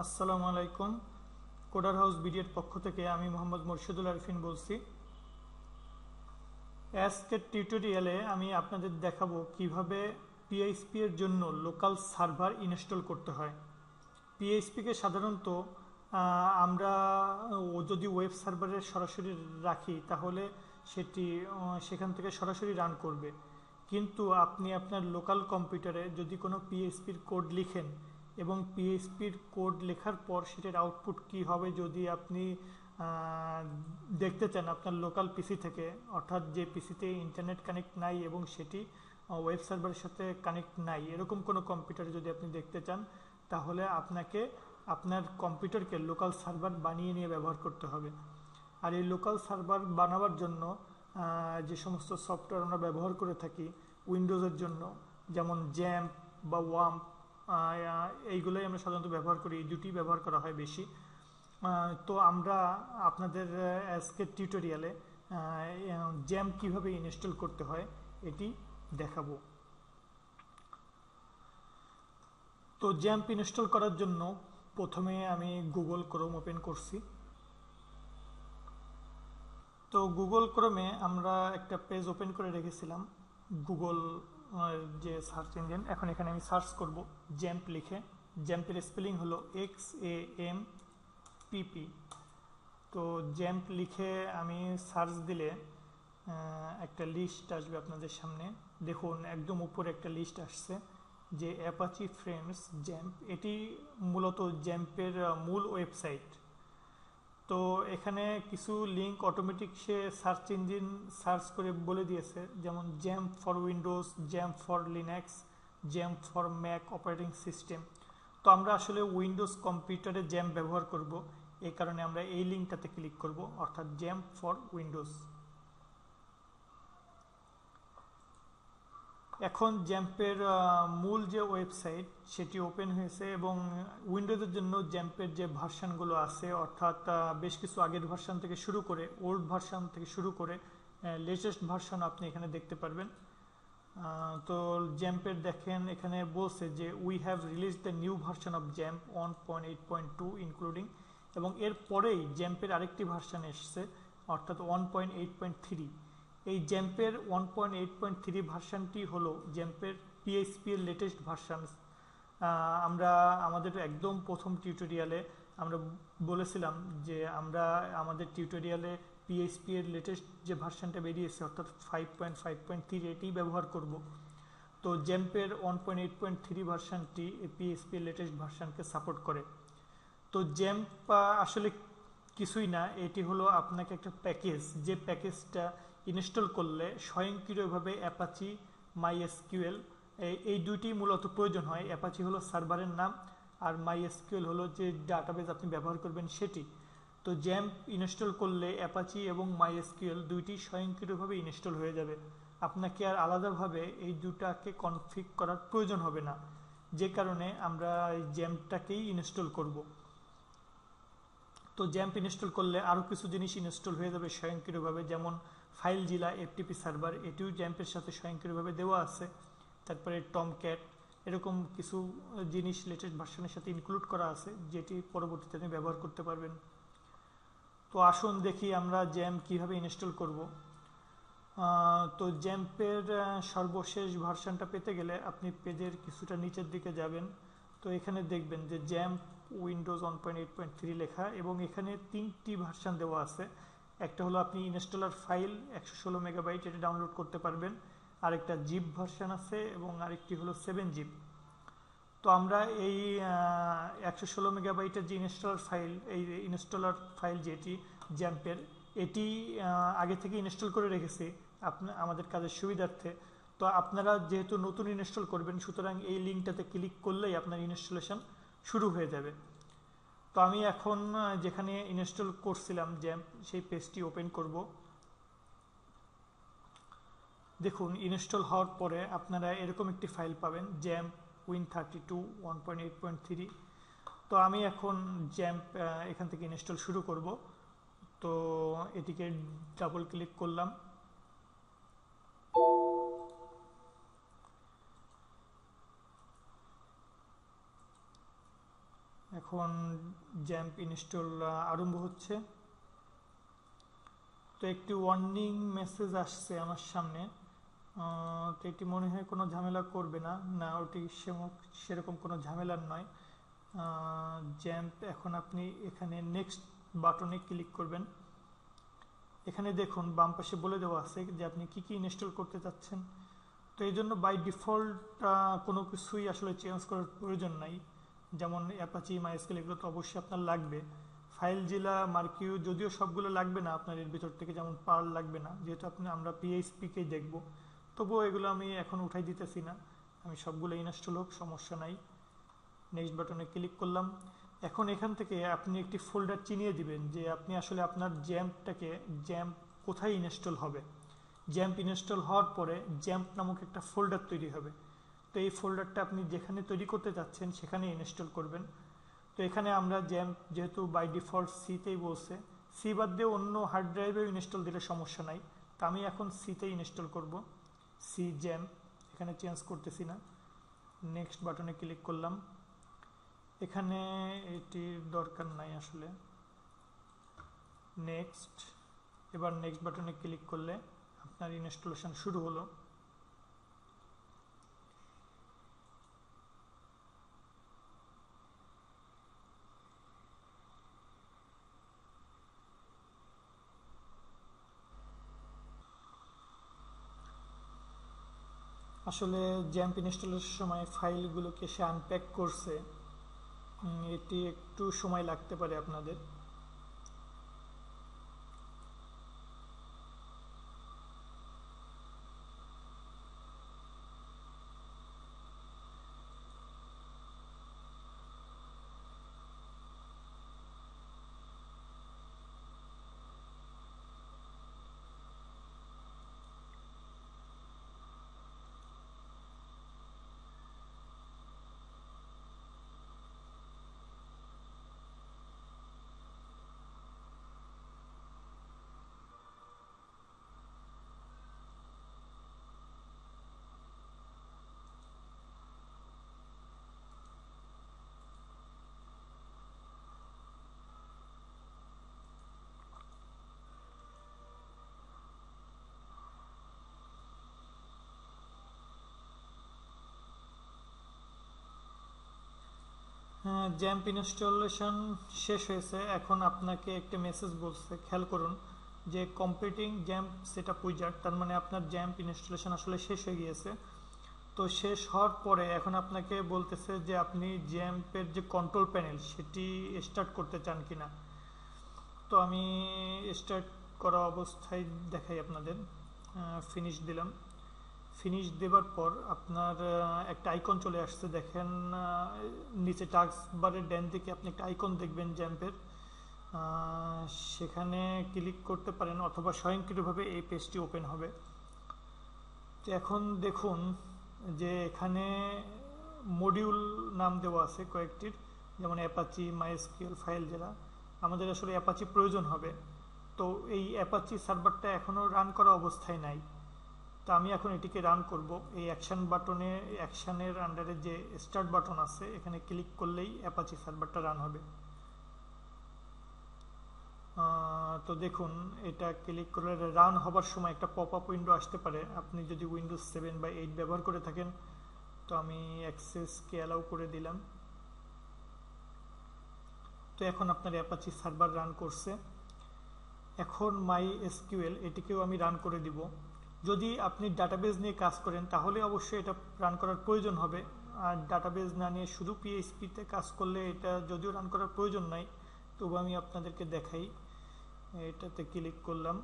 আসসালামু আলাইকুম। Coder house বিডির পক্ষ থেকে আমি মোহাম্মদ মুর্শিদুল আরিফিন বলছি। আজকের টিউটোরিয়ালে আমি আপনাদের দেখাবো কিভাবে পিএইচপি এর জন্য লোকাল সার্ভার ইনস্টল করতে হয়। পিএইচপিকে সাধারণত আমরা যদি ওয়েব সার্ভারে সরাসরি রাখি তাহলে সেটি সেখান থেকে সরাসরি রান করবে, কিন্তু আপনি আপনার লোকাল কম্পিউটারে যদি কোনো পিএইচপির কোড লিখেন এবং পিএইচপির কোড লেখার পর সেটার আউটপুট কী হবে যদি আপনি দেখতে চান আপনার লোকাল পিসি থেকে, অর্থাৎ যে পিসিতে ইন্টারনেট কানেক্ট নাই এবং সেটি ওয়েব সার্ভারের সাথে কানেক্ট নাই, এরকম কোনো কম্পিউটারে যদি আপনি দেখতে চান তাহলে আপনাকে আপনার কম্পিউটারকে লোকাল সার্ভার বানিয়ে নিয়ে ব্যবহার করতে হবে। আর এই লোকাল সার্ভার বানাবার জন্য যে সমস্ত সফটওয়্যার আমরা ব্যবহার করে থাকি উইন্ডোজের জন্য, যেমন জ্যাম্প বা ওয়াম্প, এইগুলোই আমরা সাধারণত ব্যবহার করি, এই দুটি ব্যবহার করা হয় বেশি। তো আমরা আপনাদের আজকের টিউটোরিয়ালে জ্যাম্প কীভাবে ইনস্টল করতে হয় এটি দেখাবো। তো জ্যাম্প ইনস্টল করার জন্য প্রথমে আমি গুগল ক্রোম ওপেন করছি। তো গুগল ক্রোমে আমরা একটা পেজ ওপেন করে রেখেছিলাম গুগল যে সার্চ ইঞ্জিন। এখন এখানে আমি সার্চ করব জ্যাম্প লিখে। জ্যাম্পের স্পেলিং হলো XAMPP। তো জ্যাম্প লিখে আমি সার্চ দিলে একটা লিস্ট আসবে আপনাদের সামনে। দেখুন একদম উপরে একটা লিস্ট আসছে যে অ্যাপাচি ফ্রেন্ডস জ্যাম্প। এটি মূলত জ্যাম্পের মূল ওয়েবসাইট। তো এখানে কিছু লিঙ্ক অটোমেটিক সে সার্চ ইঞ্জিন সার্চ করে বলে দিয়েছে, যেমন XAMPP for Windows, XAMPP for Linux, XAMPP for Mac operating system. তো আমরা আসলে উইন্ডোজ কম্পিউটারে জ্যাম্প ব্যবহার করব, এই কারণে আমরা এই লিঙ্কটাতে ক্লিক করব, অর্থাৎ জ্যাম্প ফর উইন্ডোজ। এখন জ্যাম্পের মূল যে ওয়েবসাইট সেটি ওপেন হয়েছে এবং উইন্ডোজের জন্য জ্যাম্পের যে ভার্সানগুলো আছে, অর্থাৎ বেশ কিছু আগের ভার্সান থেকে শুরু করে ওল্ড ভার্সান থেকে শুরু করে লেটেস্ট ভার্সান আপনি এখানে দেখতে পারবেন। তো জ্যাম্পের দেখেন এখানে বলছে যে we have release the new version of XAMPP 1.8.2 including, এবং এর পরেই জ্যাম্পের আরেকটি ভার্সান এসছে অর্থাৎ 1.8.3। এই জ্যাম্পের 1.8.3 ভার্সানটি হলো জ্যাম্পের পিএইচপি এর লেটেস্ট ভার্সান। আমরা আমাদের একদম প্রথম টিউটোরিয়ালে আমরা বলেছিলাম যে আমরা আমাদের টিউটোরিয়ালে পিএইচপি এর লেটেস্ট যে ভার্সানটা বেরিয়েছে অর্থাৎ 5.5.3 এটি ব্যবহার করব। তো জ্যাম্পের 1.8.3 ভার্সানটি পিএইচপি এর লেটেস্ট ভার্সানকে সাপোর্ট করে। তো জ্যাম্প আসলে কিছুই না, এটি হলো আপনাকে একটা প্যাকেজ, যে প্যাকেজটা ইনস্টল করলে স্বয়ংক্রিয়ভাবে অ্যাপাচি, মাইএসকিউএল এই দুইটি মূলত প্রয়োজন হয়। অ্যাপাচি হলো সার্ভারের নাম আর মাইএসকিউএল হলো যে ডাটাবেস আপনি ব্যবহার করবেন সেটি। তো জ্যাম্প ইনস্টল করলে অ্যাপাচি এবং মাইএসকিউএল দুইটি স্বয়ংক্রিয়ভাবে ইনস্টল হয়ে যাবে, আপনাকে আর আলাদাভাবে এই দুটাকে কনফিগ করার প্রয়োজন হবে না, যে কারণে আমরা এই জ্যাম্পটাকেই ইনস্টল করব। তো জ্যাম্প ইনস্টল করলে আরও কিছু জিনিস ইনস্টল হয়ে যাবে স্বয়ংক্রিয়ভাবে, যেমন ফাইল জিলা এফটিপি সার্ভার, এটিও জ্যাম্পের সাথে স্বয়ংক্রিয়ভাবে দেওয়া আছে। তারপরে টমক্যাট, এরকম কিছু জিনিস লেটেস্ট ভার্সনের সাথে ইনক্লুড করা আছে যেটি পরবর্তীতে আপনি ব্যবহার করতে পারবেন। তো আসুন দেখি আমরা জ্যাম্প কীভাবে ইনস্টল করব। তো জ্যাম্পের সর্বশেষ ভার্সনটা পেতে গেলে আপনি পেজের কিছুটা নিচের দিকে যাবেন। তো এখানে দেখবেন যে জ্যাম্প উইন্ডোজ 1.8.3 লেখা এবং এখানে 3টি ভার্সন দেওয়া আছে। একটা হলো আপনি ইনস্টলার ফাইল 116 মেগাবাইট, এটা ডাউনলোড করতে পারবেন। আরেকটা জিপ ভার্সন আছে এবং আরেকটি হলো 7 জিপ। তো আমরা এই 116 মেগাবাইটের যে ইনস্টলার ফাইল, এই ইনস্টলার ফাইল যেটি জ্যাম্পের, এটি আগে থেকে ইনস্টল করে রেখেছি আমাদের কাজের সুবিধার্থে। তো আপনারা যেহেতু নতুন ইনস্টল করবেন সুতরাং এই লিঙ্কটাতে ক্লিক করলেই আপনার ইনস্টলেশন শুরু হয়ে যাবে। তো আমি এখন যেখানে ইনস্টল করছিলাম জ্যাম্প সেই পেজটি ওপেন করব। দেখুন ইনস্টল হওয়ার পরে আপনারা এরকম একটি ফাইল পাবেন, জ্যাম্প Win32 1.8.3। তো আমি এখন জ্যাম্প এখান থেকে ইনস্টল শুরু করব। তো এটিকে ডাবল ক্লিক করলাম। এখন জ্যাম্প ইনস্টল আরম্ভ হচ্ছে। তো একটি ওয়ার্নিং মেসেজ আসছে আমার সামনে। তো এটি মনে হয় কোনো ঝামেলা করবে না, না ওটি সেরকম কোনো ঝামেলার নয়। জ্যাম্প এখন আপনি এখানে নেক্সট বাটনে ক্লিক করবেন। এখানে দেখুন বাম পাশে বলে দেওয়া আছে যে আপনি কি কি ইনস্টল করতে চাচ্ছেন। তো এই জন্য বাই ডিফল্ট কোনো কিছুই আসলে চেঞ্জ করার প্রয়োজন নাই। যেমন অ্যাপাচি, মাইস্কেল এগুলো তো অবশ্যই আপনার লাগবে। ফাইলজিলা, মার্কিউ যদিও সবগুলো লাগবে না আপনার এর ভিতর থেকে, যেমন পার্ল লাগবে না, যেহেতু আমরা পিএইচপিকেই দেখব। তবুও এগুলো আমি এখন উঠাই দিতেছি না, আমি সবগুলো ইনস্টল হোক, সমস্যা নাই। নেক্সট বাটনে ক্লিক করলাম। এখন এখান থেকে আপনি একটি ফোল্ডার চিনিয়ে দিবেন যে আপনি আসলে আপনার জ্যাম্প কোথায় ইনস্টল হবে। জ্যাম্প ইনস্টল হওয়ার পরে জ্যাম্প নামক একটা ফোল্ডার তৈরি হবে। তো এই ফোল্ডারটা আপনি যেখানে তৈরি করতে চাচ্ছেন সেখানে ইনস্টল করবেন। তো এখানে আমরা জ্যাম্প যেহেতু বাই ডিফল্ট সিতেই বলছে, সি বাদ দিয়ে অন্য হার্ড ড্রাইভেও ইনস্টল দিলে সমস্যা নাই। তো আমি এখন সিতে ইনস্টল করব, সি জ্যাম্প, এখানে চেঞ্জ করতেছি না। নেক্সট বাটনে ক্লিক করলাম। এখানে এটির দরকার নাই আসলে। নেক্সট, এবার নেক্সট বাটনে ক্লিক করলে আপনার ইনস্টলেশন শুরু হলো। আসলে জ্যাম্প ইনস্টলের সময় ফাইলগুলোকে সে আনপ্যাক করছে, এটি একটু সময় লাগতে পারে আপনাদের। হ্যাঁ, জ্যাম্প ইনস্টলেশন শেষ হয়েছে। এখন আপনাকে একটা মেসেজ বলছে, খেয়াল করুন যে কমপ্লিটিং জ্যাম্প সেটআপ উইজার্ড, তার মানে আপনার জ্যাম্প ইনস্টলেশন আসলে শেষ হয়ে গিয়েছে। তো শেষ হওয়ার পরে এখন আপনাকে বলতেছে যে আপনি জ্যাম্পের যে কন্ট্রোল প্যানেল সেটি স্টার্ট করতে চান কিনা। তো আমি স্টার্ট করা অবস্থায় দেখাই আপনাদের। ফিনিশ দিলাম। ফিনিশ দেবার পর আপনার একটা আইকন চলে আসছে, দেখেন নিচে টাস্ক বারের ডান দিকে আপনি একটা আইকন দেখবেন জ্যাম্পের, সেখানে ক্লিক করতে পারেন অথবা স্বয়ংক্রিয়ভাবে এই পেজটি ওপেন হবে। তো এখন দেখুন যে এখানে মডিউল নাম দেওয়া আছে কয়েকটির, যেমন অ্যাপাচি, মাইএসকিউএল, ফাইলজিলা। আমাদের আসলে অ্যাপাচি প্রয়োজন হবে। তো এই অ্যাপাচি সার্ভারটা এখনও রান করা অবস্থায় নাই। তো আমি এখন এটিকে রান করব। এই অ্যাকশন বাটনে, অ্যাকশনের আন্ডারে যে স্টার্ট বাটন আছে এখানে ক্লিক করলেই অ্যাপাচি সার্ভারটা রান হবে। তো দেখুন এটা ক্লিক করলে রান হবার সময় একটা পপ আপ উইন্ডো আসতে পারে, আপনি যদি উইন্ডোজ 7 বা 8 ব্যবহার করে থাকেন। তো আমি অ্যাক্সেসকে অ্যালাউ করে দিলাম। তো এখন আপনার অ্যাপাচি সার্ভার রান করছে। এখন মাই এসকিউএল এটিকেও আমি রান করে দিব। যদি আপনি ডাটাবেজ নিয়ে কাজ করেন তাহলে অবশ্যই এটা রান করার প্রয়োজন হবে। আর ডাটাবেজ না নিয়ে শুধু পিএইচপিতে কাজ করলে এটা যদিও রান করার প্রয়োজন নাই, তবু আমি আপনাদেরকে দেখাই। এটাতে ক্লিক করলাম।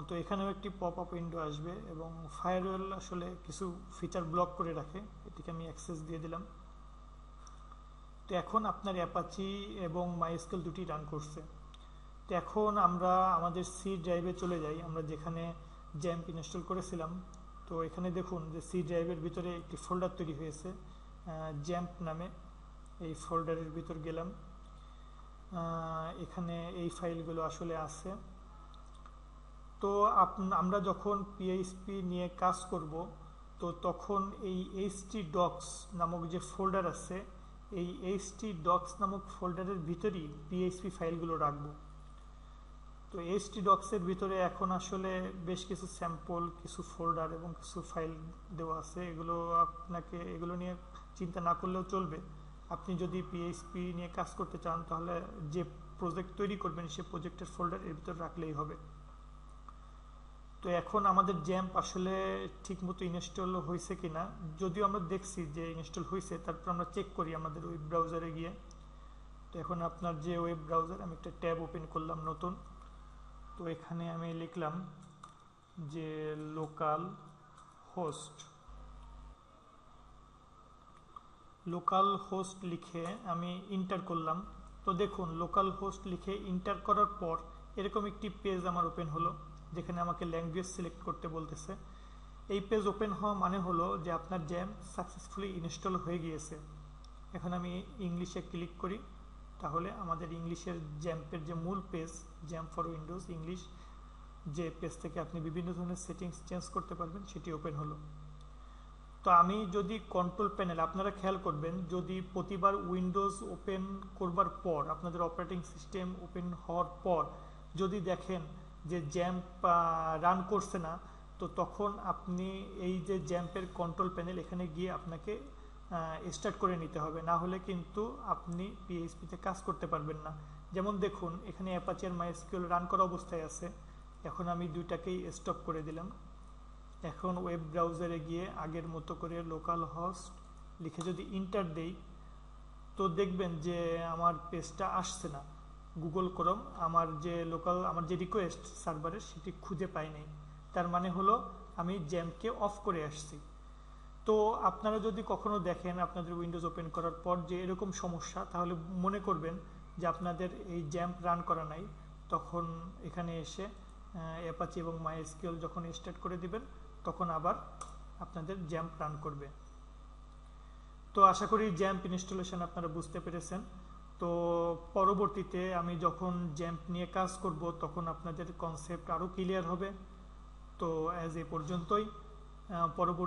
তো এখানেও একটি পপ আপ উইন্ডো আসবে এবং ফায়ারওয়েল আসলে কিছু ফিচার ব্লক করে রাখে, এটিকে আমি অ্যাক্সেস দিয়ে দিলাম। তো এখন আপনার অ্যাপাচি এবং মাইএসকিউএল দুটি রান করছে। তো এখন আমরা আমাদের সি ড্রাইভে চলে যাই, আমরা যেখানে জ্যাম্প ইনস্টল করেছিলাম। তো এখানে দেখুন যে সি ড্রাইভের ভিতরে একটি ফোল্ডার তৈরি হয়েছে জ্যাম্প নামে। এই ফোল্ডারের ভিতর গেলাম, এখানে এই ফাইলগুলো আসলে আছে। তো আমরা যখন পিএইচপি নিয়ে কাজ করব তো তখন এই htdocs নামক যে ফোল্ডার আছে এই htdocs নামক ফোল্ডারের ভিতরেই পিএইচপি ফাইলগুলো রাখবো। তো htdocs এর ভিতরে এখন আসলে বেশ কিছু স্যাম্পল, কিছু ফোল্ডার এবং কিছু ফাইল দেওয়া আছে। এগুলো নিয়ে চিন্তা না করলেও চলবে। আপনি যদি পিএইচপি নিয়ে কাজ করতে চান তাহলে যে প্রজেক্ট তৈরি করবেন সেই প্রজেক্টের ফোল্ডার এর ভিতরে রাখলেই হবে। তো এখন আমাদের জ্যাম্প আসলে ঠিকমতো ইনস্টল হয়েছে কিনা, যদিও আমরা দেখছি যে ইনস্টল হয়েছে, তারপর আমরা চেক করি আমাদের ওয়েব ব্রাউজারে গিয়ে। তো এখন আপনার যে ওয়েব ব্রাউজার, আমি একটা ট্যাব ওপেন করলাম নতুন। তো এখানে আমি লিখলাম যে লোকাল হোস্ট লিখে আমি ইন্টার করলাম। তো দেখুন, লোকাল হোস্ট লিখে ইন্টার করার পর এরকম একটি পেজ আমার ওপেন হলো, যেখানে আমাকে ল্যাঙ্গুয়েজ সিলেক্ট করতে বলতেছে। এই পেজ ওপেন হওয়া মানে হলো যে আপনার জ্যাম্প সাকসেসফুলি ইনস্টল হয়ে গিয়েছে। এখন আমি ইংলিশে ক্লিক করি, তাহলে আমাদের ইংলিশের জ্যাম্পের যে মূল page, XAMPP for Windows English, যে পেজ থেকে আপনি বিভিন্ন ধরনের সেটিংস চেঞ্জ করতে পারবেন, সেটি ওপেন হলো। তো আমি যদি কন্ট্রোল প্যানেল, আপনারা খেয়াল করবেন, যদি প্রতিবার উইন্ডোজ ওপেন করবার পর, আপনাদের অপারেটিং সিস্টেম ওপেন হওয়ার পর যদি দেখেন যে জ্যাম্প রান করছে না, তো তখন আপনি এই যে জ্যাম্পের কন্ট্রোল প্যানেল, এখানে গিয়ে আপনাকে স্টার্ট করে নিতে হবে, না হলে কিন্তু আপনি পিএইচপিতে কাজ করতে পারবেন না। যেমন দেখুন, এখানে অ্যাপাচি আর মাইএসকিউএল রান করা অবস্থায় আছে। এখন আমি দুইটাকেই স্টপ করে দিলাম। এখন ওয়েব ব্রাউজারে গিয়ে আগের মতো করে লোকাল হোস্ট লিখে যদি ইন্টার দেই, তো দেখবেন যে আমার পেজটা আসছে না। গুগল ক্রোম আমার যে রিকোয়েস্ট সার্ভারের, সেটি খুঁজে পাই নাই। তার মানে হলো আমি জ্যাম্পকে অফ করে আসছি। তো আপনারা যদি কখনো দেখেন আপনাদের উইন্ডোজ ওপেন করার পর যে এরকম সমস্যা, তাহলে মনে করবেন যে আপনাদের এই জ্যাম্প রান করা নাই। তখন এখানে এসে অ্যাপাচি এবং মাইএসকিউএল যখন স্টার্ট করে দিবেন, তখন আবার আপনাদের জ্যাম্প রান করবে। তো আশা করি জ্যাম্প ইনস্টলেশন আপনারা বুঝতে পেরেছেন। তো পরবর্তীতে আমি যখন জ্যাম্প নিয়ে কাজ করব, তখন আপনাদের কনসেপ্ট আরও ক্লিয়ার হবে। তো এ পর্যন্তই। পরবর্তী